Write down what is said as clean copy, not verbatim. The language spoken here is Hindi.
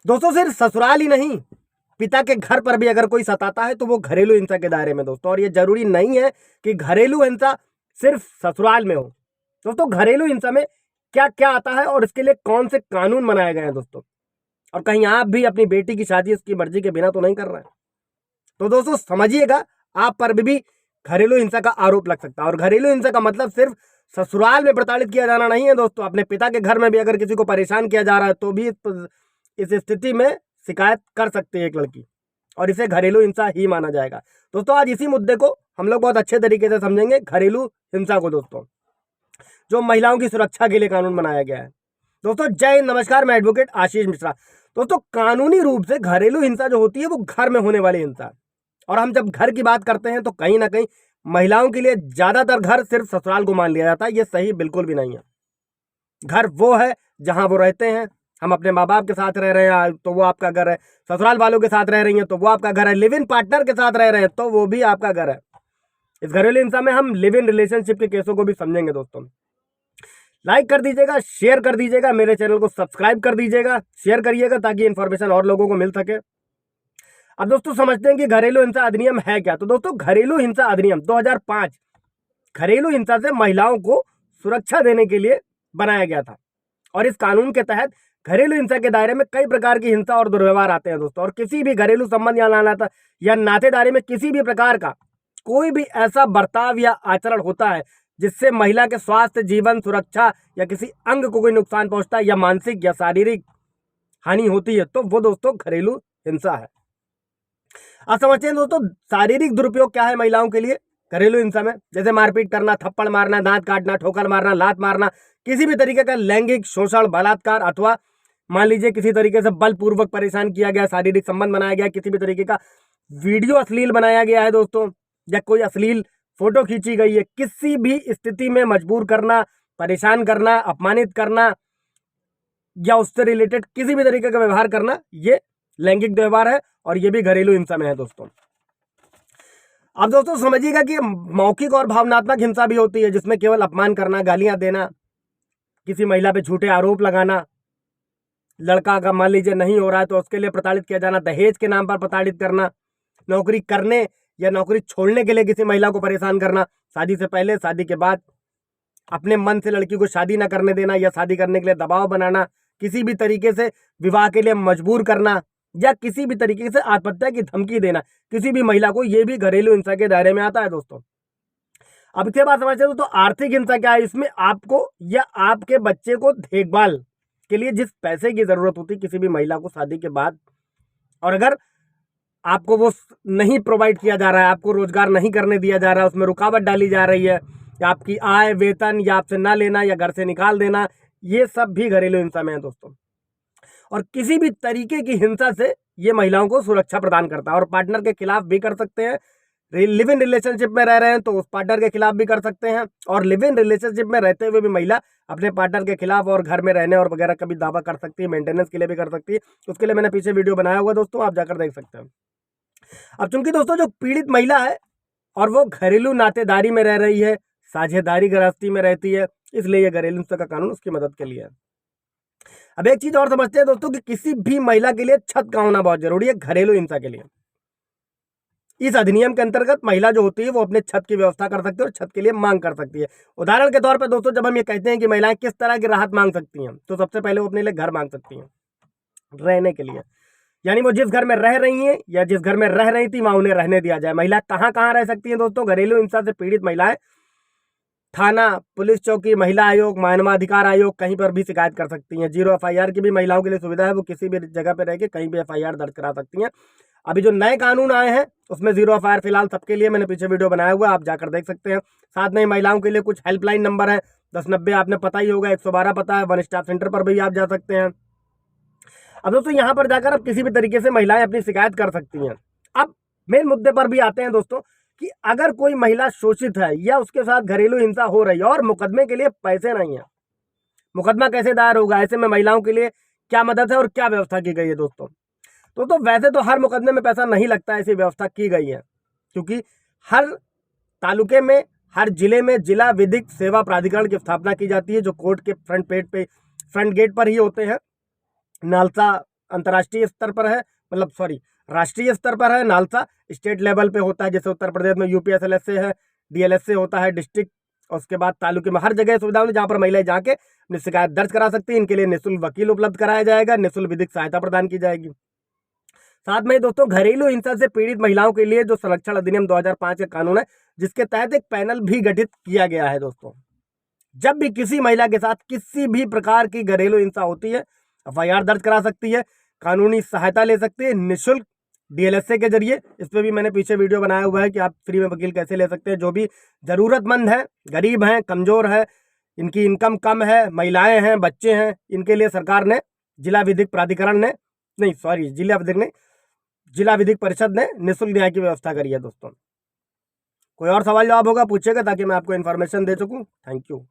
दोस्तों सिर्फ ससुराल ही नहीं, पिता के घर पर भी अगर कोई सताता है तो वो घरेलू हिंसा के दायरे में दोस्तों। और ये जरूरी नहीं है कि घरेलू हिंसा सिर्फ ससुराल में हो दोस्तों। घरेलू हिंसा में क्या क्या आता है और इसके लिए कौन से कानून बनाए गए हैं दोस्तों। और कहीं आप भी अपनी बेटी की शादी उसकी मर्जी के बिना तो नहीं कर रहे हैं। तो दोस्तों समझिएगा, आप पर भी घरेलू हिंसा का आरोप लग सकता है। और घरेलू हिंसा का मतलब सिर्फ ससुराल में प्रताड़ित किया जाना नहीं है दोस्तों। अपने पिता के घर में भी अगर किसी को परेशान किया जा रहा है तो भी इस स्थिति में शिकायत कर सकती है एक लड़की, और इसे घरेलू हिंसा ही माना जाएगा दोस्तों। आज इसी मुद्दे को हम लोग बहुत अच्छे तरीके से समझेंगे, घरेलू हिंसा को दोस्तों, जो महिलाओं की सुरक्षा के लिए कानून बनाया गया है दोस्तों। जय हिंद, नमस्कार, मैं एडवोकेट आशीष मिश्रा। दोस्तों कानूनी रूप से घरेलू हिंसा जो होती है वो घर में होने वाली हिंसा है। और हम जब घर की बात करते हैं तो कहीं ना कहीं महिलाओं के लिए ज्यादातर घर सिर्फ ससुराल को मान लिया जाता है। ये सही बिल्कुल भी नहीं है। घर वो है जहां वो रहते हैं। हम अपने माँ बाप के साथ रह रहे हैं तो वो आपका घर है, ससुराल वालों के साथ रह रही हैं तो वो आपका घर है, लिव इन पार्टनर के साथ रह रहे हैं तो वो भी आपका घर है। इस घरेलू हिंसा में हम लिव इन रिलेशनशिप के केसों को भी समझेंगे दोस्तों। लाइक कर दीजिएगा, शेयर कर दीजिएगा, मेरे चैनल को सब्सक्राइब कर दीजिएगा, शेयर करिएगा ताकि इन्फॉर्मेशन और लोगों को मिल सके। अब दोस्तों समझते हैं कि घरेलू हिंसा अधिनियम है क्या। तो दोस्तों घरेलू हिंसा अधिनियम 2005 घरेलू हिंसा से महिलाओं को सुरक्षा देने के लिए बनाया गया था। और इस कानून के तहत घरेलू हिंसा के दायरे में कई प्रकार की हिंसा और दुर्व्यवहार आते हैं दोस्तों। और किसी भी घरेलू संबंध या नातेदारी में किसी भी प्रकार का कोई भी ऐसा बर्ताव या आचरण होता है जिससे महिला के स्वास्थ्य, जीवन, सुरक्षा या किसी अंग को कोई नुकसान पहुंचता है या मानसिक या शारीरिक हानि होती है तो वो दोस्तों घरेलू हिंसा है। आप समझते हैं दोस्तों शारीरिक दुरुपयोग क्या है महिलाओं के लिए घरेलू हिंसा में। जैसे मारपीट करना, थप्पड़ मारना, दांत काटना, ठोकर मारना, लात मारना, किसी भी तरीके का लैंगिक शोषण, बलात्कार, अथवा मान लीजिए किसी तरीके से बलपूर्वक परेशान किया गया, शारीरिक संबंध बनाया गया, किसी भी तरीके का वीडियो अश्लील बनाया गया है दोस्तों, या कोई अश्लील फोटो खींची गई है, किसी भी स्थिति में मजबूर करना, परेशान करना, अपमानित करना या उससे रिलेटेड किसी भी तरीके का व्यवहार करना, ये लैंगिक व्यवहार है और ये भी घरेलू हिंसा में है दोस्तों। अब दोस्तों समझिएगा कि मौखिक और भावनात्मक हिंसा भी होती है जिसमें केवल अपमान करना, गालियां देना, किसी महिला पे झूठे आरोप लगाना, लड़का का मान लीजिए नहीं हो रहा है तो उसके लिए प्रताड़ित किया जाना, दहेज के नाम पर प्रताड़ित करना, नौकरी करने या नौकरी छोड़ने के लिए किसी महिला को परेशान करना, शादी से पहले, शादी के बाद अपने मन से लड़की को शादी न करने देना या शादी करने के लिए दबाव बनाना, किसी भी तरीके से विवाह के लिए मजबूर करना या किसी भी तरीके से आत्महत्या की धमकी देना किसी भी महिला को, ये भी घरेलू हिंसा के दायरे में आता है दोस्तों। अब इसके बाद समझते हैं तो आर्थिक हिंसा क्या है। इसमें आपको या आपके बच्चे को देखभाल के लिए जिस पैसे की जरूरत होती है किसी भी महिला को शादी के बाद, और अगर आपको वो नहीं प्रोवाइड किया जा रहा है, आपको रोजगार नहीं करने दिया जा रहा है, उसमें रुकावट डाली जा रही है, या आपकी आय, वेतन या आपसे ना लेना या घर से निकाल देना, ये सब भी घरेलू हिंसा में है दोस्तों। और किसी भी तरीके की हिंसा से ये महिलाओं को सुरक्षा प्रदान करता है। और पार्टनर के खिलाफ भी कर सकते हैं, लिव इन रिलेशनशिप में रह रहे हैं तो उस पार्टनर के खिलाफ भी कर सकते हैं, और लिव इन रिलेशनशिप में रहते हुए भी महिला अपने पार्टनर के खिलाफ और घर में रहने और वगैरह का भी दावा कर सकती है, मेंटेनेंस के लिए भी कर सकती है। उसके लिए मैंने पीछे वीडियो बनाया हुआ दोस्तों, आप जाकर देख सकते हैं। अब चूंकि दोस्तों जो पीड़ित महिला है और वो घरेलू नातेदारी में रह रही है, साझेदारी गृहस्थी में रहती है, इसलिए ये घरेलू हिंसा का कानून उसकी मदद के लिए है। अब एक चीज और समझते हैं दोस्तों कि किसी भी महिला के लिए छत का होना बहुत जरूरी है घरेलू हिंसा के लिए। इस अधिनियम के अंतर्गत महिला जो होती है वो अपने छत की व्यवस्था कर सकती है और छत के लिए मांग कर सकती है। उदाहरण के तौर पर दोस्तों जब हम ये कहते हैं कि महिलाएं किस तरह की राहत मांग सकती हैं, तो सबसे पहले वो अपने लिए घर मांग सकती हैं रहने के लिए। यानी वो जिस घर में रह रही हैं या जिस घर में रह रही थी वहां उन्हें रहने दिया जाए। महिला कहाँ कहाँ रह सकती हैं दोस्तों घरेलू हिंसा से पीड़ित महिलाएं? थाना, पुलिस चौकी, महिला आयोग, मानवाधिकार आयोग, कहीं पर भी शिकायत कर सकती हैं। 0 FIR की भी महिलाओं के लिए सुविधा है, वो किसी भी जगह पर रह के कहीं भी FIR दर्ज करा सकती हैं। अभी जो नए कानून आए हैं उसमें 0 FIR फिलहाल सबके लिए, मैंने पीछे वीडियो बनाया हुआ है, आप जाकर देख सकते हैं। साथ में महिलाओं के लिए कुछ हेल्पलाइन नंबर है, 1090 आपने पता ही होगा, 112 पता है, वन स्टॉप सेंटर पर भी आप जा सकते हैं। अब दोस्तों यहाँ पर जाकर आप किसी भी तरीके से महिलाएं अपनी शिकायत कर सकती हैं। अब मेन मुद्दे पर भी आते हैं दोस्तों कि अगर कोई महिला शोषित है या उसके साथ घरेलू हिंसा हो रही है और मुकदमे के लिए पैसे नहीं है, मुकदमा कैसे दायर होगा? ऐसे में महिलाओं के लिए क्या मदद है और क्या व्यवस्था की गई है दोस्तों? तो वैसे तो हर मुकदमे में पैसा नहीं लगता, ऐसी व्यवस्था की गई है क्योंकि हर तालुके में, हर जिले में जिला विधिक सेवा प्राधिकरण की स्थापना की जाती है जो कोर्ट के फ्रंट गेट पर ही होते हैं। नालसा अंतर्राष्ट्रीय स्तर पर है, मतलब सॉरी राष्ट्रीय स्तर पर है, नालसा स्टेट लेवल पे होता है, जैसे उत्तर प्रदेश में यूपीएसएलएसए है, डीएलएसए होता है डिस्ट्रिक्ट, और उसके बाद तालुके में हर जगह सुविधा होती है जहाँ पर महिलाएं जाके अपनी शिकायत दर्ज करा सकती हैं। इनके लिए निःशुल्क वकील उपलब्ध कराया जाएगा, निःशुल्क विधिक सहायता प्रदान की जाएगी। साथ में दोस्तों घरेलू हिंसा से पीड़ित महिलाओं के लिए जो संरक्षण अधिनियम 2005 का कानून है, जिसके तहत एक पैनल भी गठित किया गया है दोस्तों। जब भी किसी महिला के साथ किसी भी प्रकार की घरेलू हिंसा होती है, एफआईआर दर्ज करा सकती है, कानूनी सहायता ले सकती है निःशुल्क डीएलएसए के जरिए। इस पर भी मैंने पीछे वीडियो बनाया हुआ है कि आप फ्री में वकील कैसे ले सकते हैं। जो भी जरूरतमंद है, गरीब हैं, कमजोर है, इनकी इनकम कम है, महिलाएं हैं, बच्चे हैं, इनके लिए सरकार ने जिला विधिक प्राधिकरण ने नहीं सॉरी जिला विधिक परिषद ने निःशुल्क न्याय की व्यवस्था करी है दोस्तों। कोई और सवाल जवाब होगा पूछेगा ताकि मैं आपको इन्फॉर्मेशन दे सकूं। Thank you.